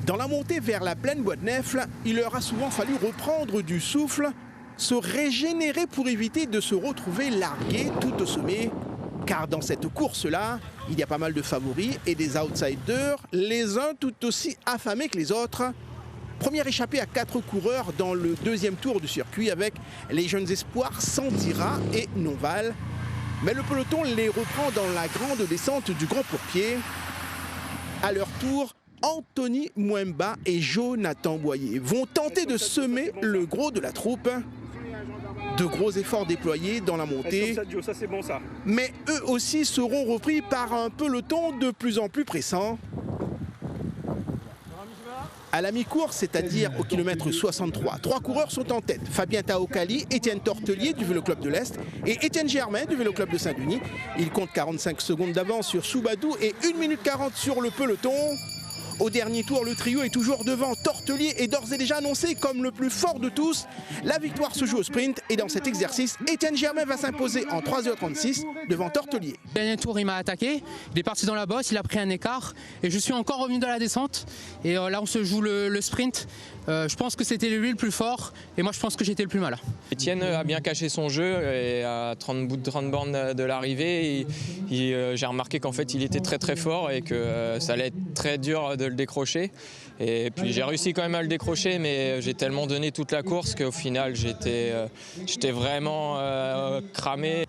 Dans la montée vers la plaine Bois de Nèfles, il leur a souvent fallu reprendre du souffle, se régénérer pour éviter de se retrouver largués tout au sommet. Car dans cette course-là, il y a pas mal de favoris et des outsiders, les uns tout aussi affamés que les autres. Première échappée à 4 coureurs dans le deuxième tour du circuit avec les jeunes espoirs Santira et Noval. Mais le peloton les reprend dans la grande descente du Grand Pourpier. À leur tour, Anthony Mwemba et Jonathan Boyer vont tenter de semer le gros de la troupe. De gros efforts déployés dans la montée, mais eux aussi seront repris par un peloton de plus en plus pressant. À la mi-course, c'est-à-dire au kilomètre 63, 3 coureurs sont en tête. Fabien Taokali, Étienne Tortelier du Vélo Club de l'Est et Étienne Germain du Vélo Club de Saint-Denis. Ils comptent 45 secondes d'avance sur Soubadou et 1 minute 40 sur le peloton. Au dernier tour, le trio est toujours devant. Tortelier est d'ores et déjà annoncé comme le plus fort de tous. La victoire se joue au sprint et dans cet exercice, Étienne Germain va s'imposer en 3h36 devant Tortelier. Le dernier tour, il m'a attaqué, il est parti dans la bosse, il a pris un écart et je suis encore revenu dans la descente. Et là, on se joue le sprint. Je pense que c'était lui le plus fort et moi je pense que j'étais le plus malin. Étienne a bien caché son jeu et à 30 bornes de l'arrivée, j'ai remarqué qu'en fait il était très fort et que ça allait être très dur de le décrocher. Et puis j'ai réussi quand même à le décrocher, mais j'ai tellement donné toute la course qu'au final j'étais vraiment cramé.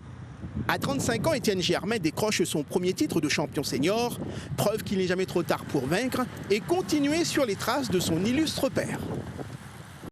À 35 ans, Étienne Germain décroche son premier titre de champion senior, preuve qu'il n'est jamais trop tard pour vaincre et continuer sur les traces de son illustre père.